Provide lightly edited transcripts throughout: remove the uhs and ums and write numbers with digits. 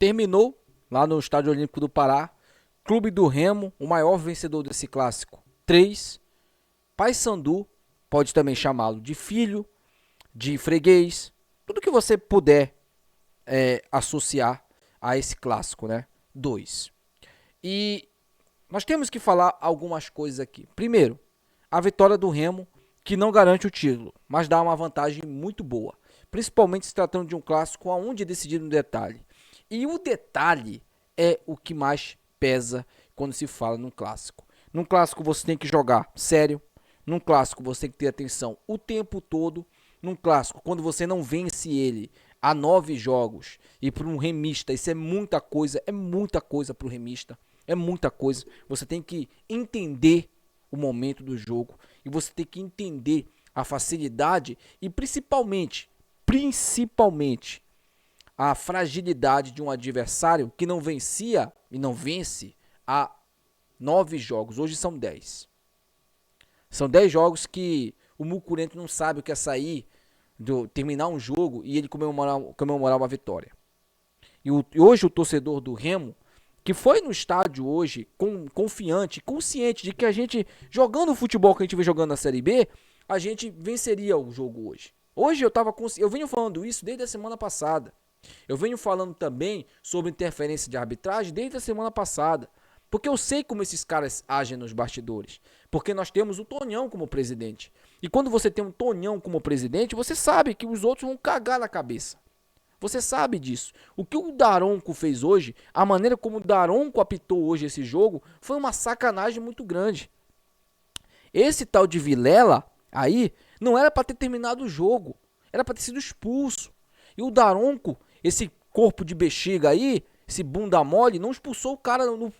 terminou lá no Estádio Olímpico do Pará. Clube do Remo, o maior vencedor desse clássico, 3. Paysandu, pode também chamá-lo de filho, de freguês, tudo que você puder associar a esse clássico, né? 2. E nós temos que falar algumas coisas aqui. Primeiro, a vitória do Remo, que não garante o título, mas dá uma vantagem muito boa. Principalmente se tratando de um clássico onde é decidido no detalhe. E o detalhe é o que mais pesa quando se fala num clássico. Num clássico você tem que jogar sério. Num clássico você tem que ter atenção o tempo todo. Num clássico, quando você não vence ele a 9 jogos, e para um remista isso é muita coisa para o remista. É muita coisa. Você tem que entender o momento do jogo e você tem que entender a facilidade e principalmente a fragilidade de um adversário que não vencia e não vence há 9 jogos. Hoje são 10. São 10 jogos que o Mucurento não sabe o que é sair, terminar um jogo e ele comemorar uma vitória. E hoje o torcedor do Remo, que foi no estádio hoje confiante, consciente de que a gente, jogando o futebol que a gente vem jogando na Série B, a gente venceria o jogo hoje. Hoje eu venho falando isso desde a semana passada. Eu venho falando também sobre interferência de arbitragem desde a semana passada. Porque eu sei como esses caras agem nos bastidores. Porque nós temos o Tonhão como presidente. E quando você tem um Tonhão como presidente, você sabe que os outros vão cagar na cabeça. Você sabe disso. O que o Daronco fez hoje, a maneira como o Daronco apitou hoje esse jogo, foi uma sacanagem muito grande. Esse tal de Vilela aí não era para ter terminado o jogo. Era para ter sido expulso. E o Daronco, esse corpo de bexiga aí, esse bunda mole, não expulsou o cara no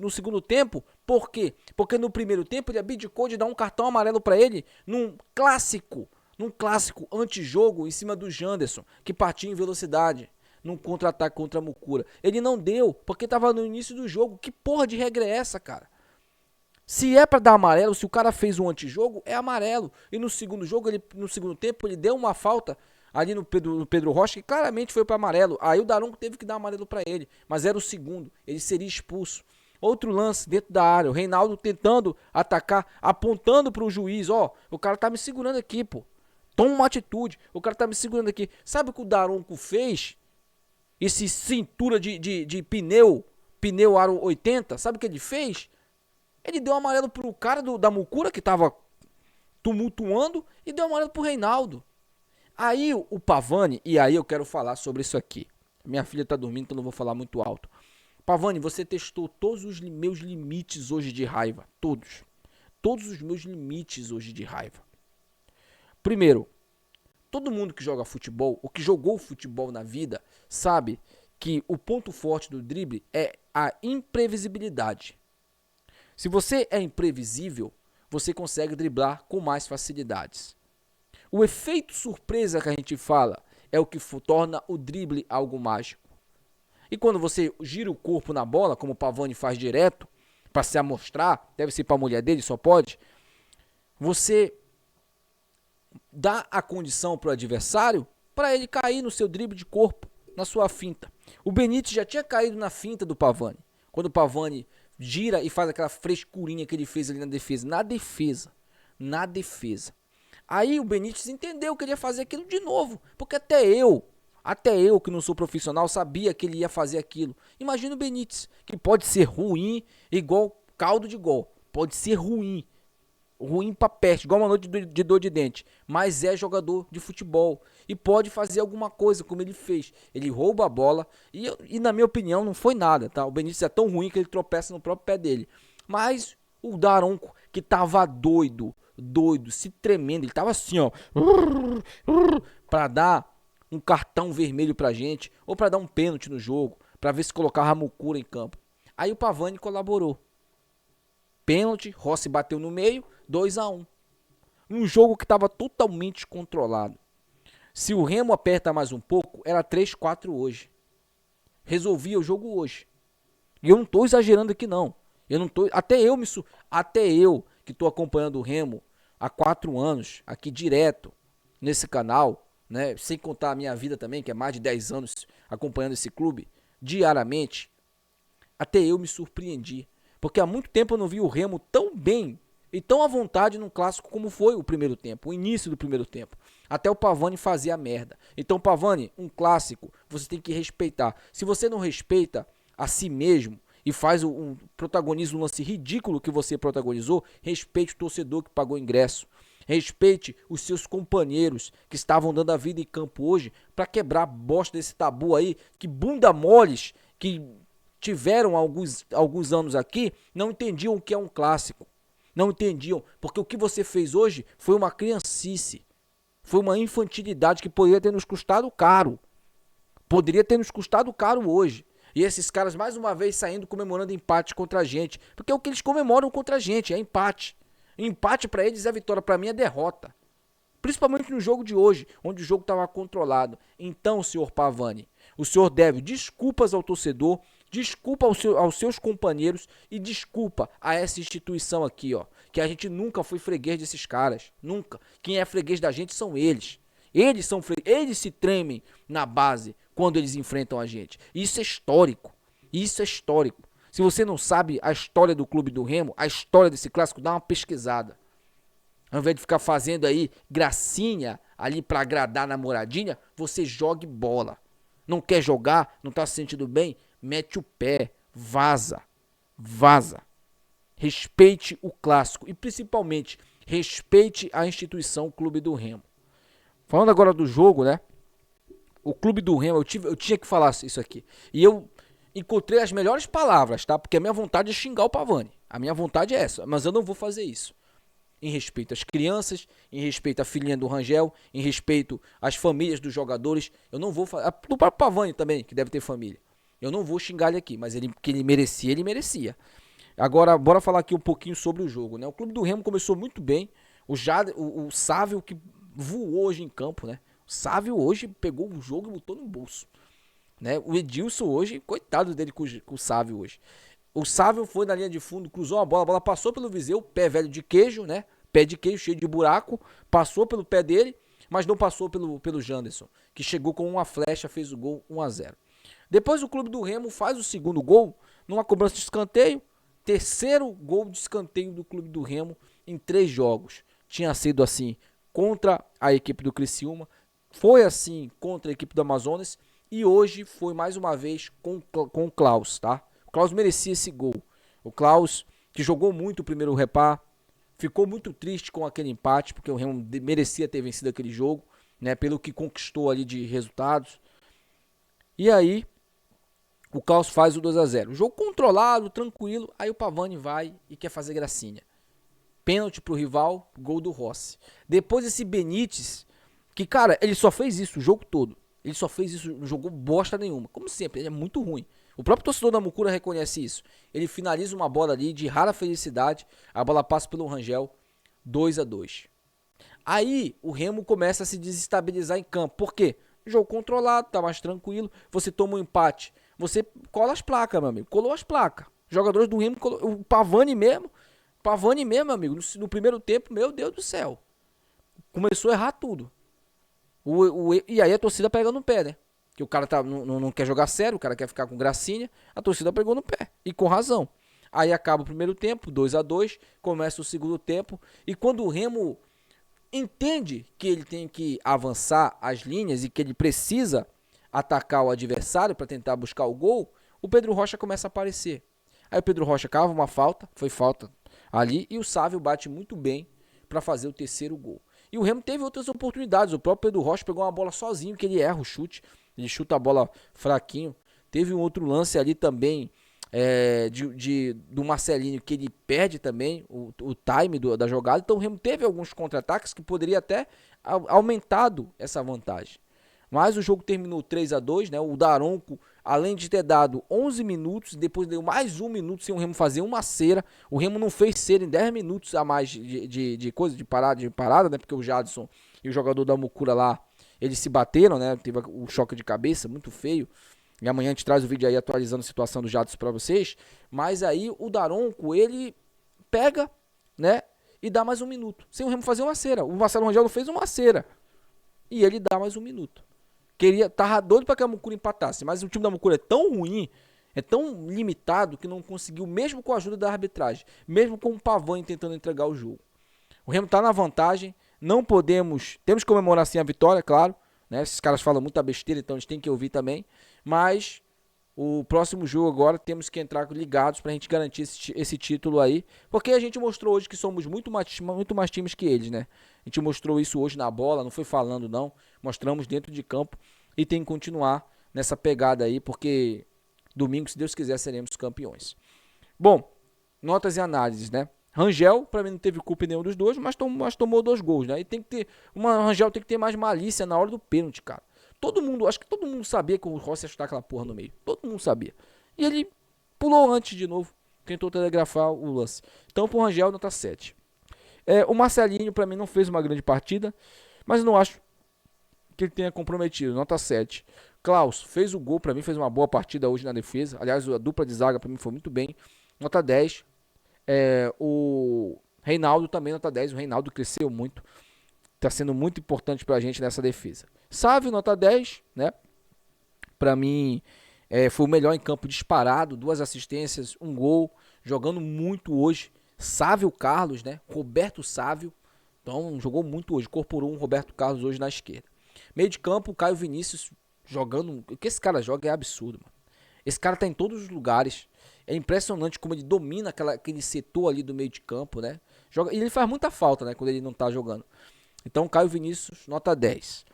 segundo tempo. Por quê? Porque no primeiro tempo ele abdicou de dar um cartão amarelo para ele num clássico antijogo em cima do Janderson, que partia em velocidade, num contra-ataque contra a Mucura. Ele não deu, porque estava no início do jogo. Que porra de regra é essa, cara? Se é para dar amarelo, se o cara fez um antijogo, é amarelo. E no segundo jogo, no segundo tempo, ele deu uma falta ali no Pedro Rocha, que claramente foi para amarelo. Aí o Daronco teve que dar amarelo para ele, mas era o segundo, ele seria expulso. Outro lance dentro da área, o Reinaldo tentando atacar, apontando para o juiz, o cara tá me segurando aqui, pô. Toma uma atitude, o cara tá me segurando aqui. Sabe o que o Daronco fez? Esse cintura de pneu aro 80, sabe o que ele fez? Ele deu amarelo pro cara da Mucura, que tava tumultuando, e deu amarelo pro Reinaldo. Aí o Pavani, e aí eu quero falar sobre isso aqui. Minha filha tá dormindo, então não vou falar muito alto. Pavani, você testou todos os meus limites hoje de raiva. Todos. Todos os meus limites hoje de raiva. Primeiro, todo mundo que joga futebol, ou que jogou futebol na vida, sabe que o ponto forte do drible é a imprevisibilidade. Se você é imprevisível, você consegue driblar com mais facilidades. O efeito surpresa que a gente fala é o que torna o drible algo mágico. E quando você gira o corpo na bola, como o Pavani faz direto, para se amostrar, deve ser para a mulher dele, só pode, você dá a condição para o adversário para ele cair no seu drible de corpo, na sua finta. O Benítez já tinha caído na finta do Pavani. Quando o Pavani gira e faz aquela frescurinha que ele fez ali na defesa. Aí o Benítez entendeu que ele ia fazer aquilo de novo, porque até eu que não sou profissional sabia que ele ia fazer aquilo. Imagina o Benítez, que pode ser ruim igual caldo de gol, pode ser ruim pra peste, igual uma noite de dor de dente, mas é jogador de futebol e pode fazer alguma coisa como ele fez. Ele rouba a bola e na minha opinião não foi nada, tá? O Benítez é tão ruim que ele tropeça no próprio pé dele. Mas o Daronco, que tava doido, se tremendo, ele tava assim, pra dar um cartão vermelho pra gente ou pra dar um pênalti no jogo, pra ver se colocava a Mucura em campo. Aí o Pavani colaborou. Pênalti, Rossi bateu no meio, 2-1. Um jogo que estava totalmente controlado. Se o Remo aperta mais um pouco, era 3-4 hoje. Resolvia o jogo hoje. E eu não estou exagerando aqui não. Até eu que estou acompanhando o Remo há 4 anos, aqui direto, nesse canal, né, sem contar a minha vida também, que é mais de 10 anos acompanhando esse clube, diariamente, até eu me surpreendi. Porque há muito tempo eu não vi o Remo tão bem e tão à vontade num clássico como foi o primeiro tempo, o início do primeiro tempo. Até o Pavani fazia merda. Então, Pavani, um clássico, você tem que respeitar. Se você não respeita a si mesmo e faz protagoniza um lance ridículo que você protagonizou, respeite o torcedor que pagou ingresso. Respeite os seus companheiros que estavam dando a vida em campo hoje para quebrar a bosta desse tabu aí, que bunda moles, que tiveram alguns anos aqui, não entendiam o que é um clássico. Não entendiam, porque o que você fez hoje foi uma criancice. Foi uma infantilidade que poderia ter nos custado caro. Poderia ter nos custado caro hoje. E esses caras mais uma vez saindo comemorando empate contra a gente. Porque é o que eles comemoram contra a gente, é empate. Empate para eles é vitória, para mim é derrota. Principalmente no jogo de hoje, onde o jogo estava controlado. Então, senhor Pavani, o senhor deve desculpas ao torcedor, desculpa aos seus companheiros e desculpa a essa instituição aqui, ó. Que a gente nunca foi freguês desses caras. Nunca. Quem é freguês da gente são eles. Eles se tremem na base quando eles enfrentam a gente. Isso é histórico. Isso é histórico. Se você não sabe a história do Clube do Remo, a história desse clássico, dá uma pesquisada. Ao invés de ficar fazendo aí gracinha ali pra agradar a namoradinha, você jogue bola. Não quer jogar, não tá se sentindo bem, mete o pé, vaza. Vaza. Respeite o clássico e principalmente respeite a instituição Clube do Remo. Falando agora do jogo, né? O Clube do Remo, eu tinha que falar isso aqui. E eu encontrei as melhores palavras, tá? Porque a minha vontade é xingar o Pavani. A minha vontade é essa, mas eu não vou fazer isso. Em respeito às crianças, em respeito à filhinha do Rangel, em respeito às famílias dos jogadores. Eu não vou fazer. Do próprio Pavani também, que deve ter família. Eu não vou xingar ele aqui, mas que ele merecia, ele merecia. Agora, bora falar aqui um pouquinho sobre o jogo, né? O Clube do Remo começou muito bem. O Sávio que voou hoje em campo, né? O Sávio hoje pegou o jogo e botou no bolso, né? O Edilson hoje, coitado dele com o Sávio hoje. O Sávio foi na linha de fundo, cruzou a bola passou pelo Viseu, pé velho de queijo, né? Pé de queijo cheio de buraco, passou pelo pé dele, mas não passou pelo Janderson, que chegou com uma flecha, fez o gol 1-0. Depois o Clube do Remo faz o segundo gol, numa cobrança de escanteio, terceiro gol de escanteio do Clube do Remo em 3 jogos. Tinha sido assim contra a equipe do Criciúma, foi assim contra a equipe do Amazonas e hoje foi mais uma vez com o Klaus, tá? O Klaus merecia esse gol. O Klaus, que jogou muito o primeiro repá, ficou muito triste com aquele empate, porque o Remo merecia ter vencido aquele jogo, né? Pelo que conquistou ali de resultados. E aí, o Klaus faz o 2-0. O jogo controlado, tranquilo. Aí o Pavani vai e quer fazer gracinha. Pênalti pro rival, gol do Rossi. Depois esse Benítez, que cara, ele só fez isso o jogo todo. Ele só fez isso, não jogou bosta nenhuma. Como sempre, ele é muito ruim. O próprio torcedor da Mucura reconhece isso. Ele finaliza uma bola ali de rara felicidade. A bola passa pelo Rangel, 2-2. Aí o Remo começa a se desestabilizar em campo. Por quê? Jogo controlado, tá mais tranquilo. Você toma um empate. Você cola as placas, meu amigo. Colou as placas. Jogadores do Remo, o Pavani mesmo, meu amigo, no primeiro tempo, meu Deus do céu. Começou a errar tudo. E aí a torcida pega no pé, né? Que o cara não quer jogar sério, o cara quer ficar com gracinha. A torcida pegou no pé. E com razão. Aí acaba o primeiro tempo, 2-2. Começa o segundo tempo. E quando o Remo entende que ele tem que avançar as linhas e que ele precisa atacar o adversário para tentar buscar o gol, o Pedro Rocha começa a aparecer. Aí o Pedro Rocha cava uma falta, foi falta ali, e o Sávio bate muito bem para fazer o terceiro gol. E o Remo teve outras oportunidades, o próprio Pedro Rocha pegou uma bola sozinho, que ele erra o chute, ele chuta a bola fraquinho. Teve um outro lance ali também, do Marcelinho, que ele perde também o time da jogada. Então o Remo teve alguns contra-ataques que poderia até aumentado essa vantagem. Mas o jogo terminou 3-2, né? O Daronco, além de ter dado 11 minutos, depois deu mais 1 minuto sem o Remo fazer uma cera. O Remo não fez cera em 10 minutos a mais de parada, né? Porque o Jadson e o jogador da Mucura lá, eles se bateram, né? Teve um choque de cabeça muito feio. E amanhã a gente traz o vídeo aí atualizando a situação do Jadson para vocês. Mas aí o Daronco, ele pega, né? E dá mais 1 minuto, sem o Remo fazer uma cera. O Marcelo Rangel não fez uma cera. e ele dá mais um minuto. Tava doido para que a Mucura empatasse, mas o time da Mucura é tão ruim, é tão limitado, que não conseguiu, mesmo com a ajuda da arbitragem, mesmo com o Pavani tentando entregar o jogo. O Remo tá na vantagem, temos que comemorar sim a vitória, claro, né? Esses caras falam muita besteira, então eles têm que ouvir também, mas o próximo jogo agora temos que entrar ligados pra gente garantir esse título aí, porque a gente mostrou hoje que somos muito mais times que eles, né? A gente mostrou isso hoje na bola, não foi falando não, mostramos dentro de campo e tem que continuar nessa pegada aí, porque domingo, se Deus quiser, seremos campeões. Bom, notas e análises, né? Rangel, pra mim, não teve culpa em nenhum dos dois, mas tomou 2 gols, né? E tem que ter. Rangel tem que ter mais malícia na hora do pênalti, cara. Acho que todo mundo sabia que o Rossi ia chutar aquela porra no meio. Todo mundo sabia. E ele pulou antes de novo. Tentou telegrafar o lance. Então, pro Rangel, nota 7. O Marcelinho, pra mim, não fez uma grande partida, mas eu não acho que ele tenha comprometido. Nota 7. Klaus fez o gol, pra mim, fez uma boa partida hoje na defesa. Aliás, a dupla de zaga, pra mim, foi muito bem. Nota 10. O Reinaldo também, nota 10. O Reinaldo cresceu muito. Tá sendo muito importante pra gente nessa defesa. Sávio, nota 10, né? Pra mim, foi o melhor em campo disparado. 2 assistências, 1 gol. Jogando muito hoje. Sávio Carlos, né? Roberto Sávio. Então, jogou muito hoje. Incorporou um Roberto Carlos hoje na esquerda. Meio de campo, Caio Vinícius jogando. O que esse cara joga é absurdo, mano. Esse cara tá em todos os lugares. É impressionante como ele domina aquele setor ali do meio de campo, né? E ele faz muita falta, né? Quando ele não tá jogando. Então, Caio Vinícius, nota 10.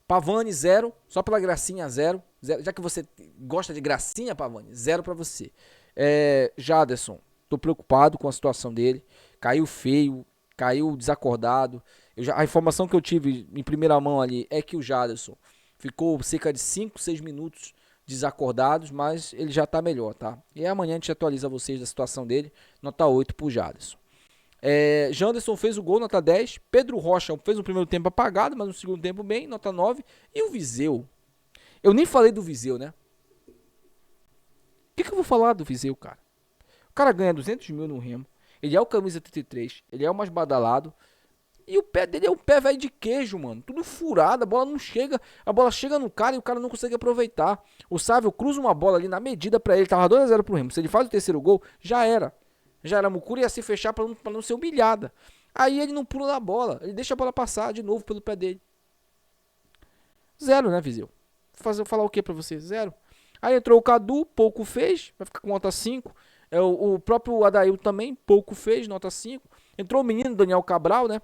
Pavani, 0. Só pela gracinha, 0. Já que você gosta de gracinha, Pavani, 0 pra você. Jaderson, tô preocupado com a situação dele. Caiu feio, caiu desacordado. A informação que eu tive em primeira mão ali é que o Jaderson ficou cerca de 5, 6 minutos desacordados, mas ele já tá melhor, tá? E amanhã a gente atualiza vocês da situação dele. Nota 8 pro Jaderson. Janderson fez o gol, nota 10. Pedro Rocha fez um primeiro tempo apagado, mas no segundo tempo bem, nota 9. E o Viseu? Eu nem falei do Viseu, né? O que eu vou falar do Viseu, cara? O cara ganha 200 mil no Remo. Ele é o camisa 33. Ele é o mais badalado. E o pé dele é um pé velho de queijo, mano. Tudo furado, a bola não chega. A bola chega no cara e o cara não consegue aproveitar. O Sávio cruza uma bola ali na medida pra ele. Tava 2-0 pro Remo. Se ele faz o terceiro gol, já era. A Mucura ia se fechar pra não ser humilhada. Aí ele não pula na bola. Ele deixa a bola passar de novo pelo pé dele. 0, né, Viseu? Falar o que pra você? 0. Aí entrou o Cadu, pouco fez. Vai ficar com nota 5. O próprio Adail também, pouco fez, nota 5. Entrou o menino Daniel Cabral, né?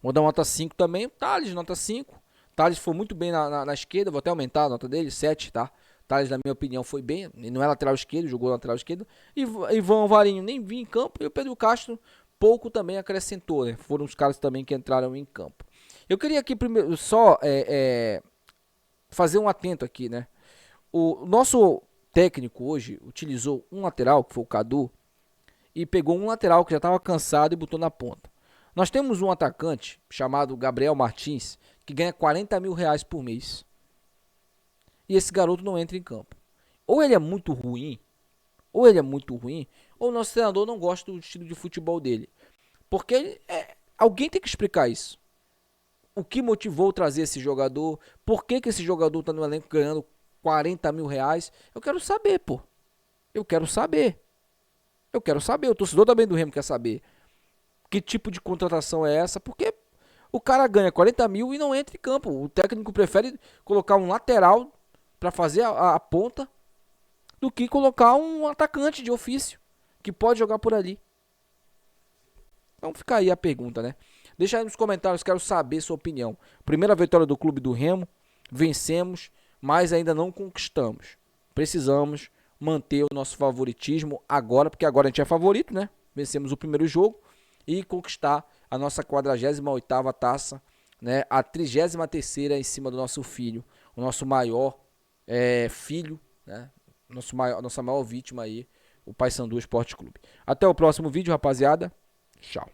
Vou dar nota 5 também. Thales, nota 5. Thales foi muito bem na esquerda. Vou até aumentar a nota dele, 7, tá? Thales, na minha opinião, foi bem. Ele não é lateral esquerdo, jogou lateral esquerdo. Ivan Varinho nem vinha em campo. E o Pedro Castro pouco também acrescentou, né? Foram os caras também que entraram em campo. Eu queria aqui primeiro só fazer um atento aqui, né? O nosso técnico hoje utilizou um lateral, que foi o Cadu, e pegou um lateral que já estava cansado e botou na ponta. Nós temos um atacante chamado Gabriel Martins, que ganha 40 mil reais por mês. E esse garoto não entra em campo. Ou ele é muito ruim, ou o nosso treinador não gosta do estilo de futebol dele. Porque alguém tem que explicar isso. O que motivou trazer esse jogador? Por que esse jogador está no elenco ganhando 40 mil reais? Eu quero saber, pô. Eu quero saber. O torcedor também do Remo quer saber. Que tipo de contratação é essa? Porque o cara ganha 40 mil e não entra em campo. O técnico prefere colocar um lateral para fazer a ponta do que colocar um atacante de ofício que pode jogar por ali. Então fica aí a pergunta, né? Deixa aí nos comentários, quero saber sua opinião. Primeira vitória do clube do Remo, vencemos, mas ainda não conquistamos. Precisamos manter o nosso favoritismo agora, porque agora a gente é favorito, né? Vencemos o primeiro jogo e conquistar a nossa 48ª taça, né? A 33ª em cima do nosso filho, o nosso maior filho, né? Nossa maior vítima aí, o Paysandu Esporte Clube. Até o próximo vídeo, rapaziada. Tchau.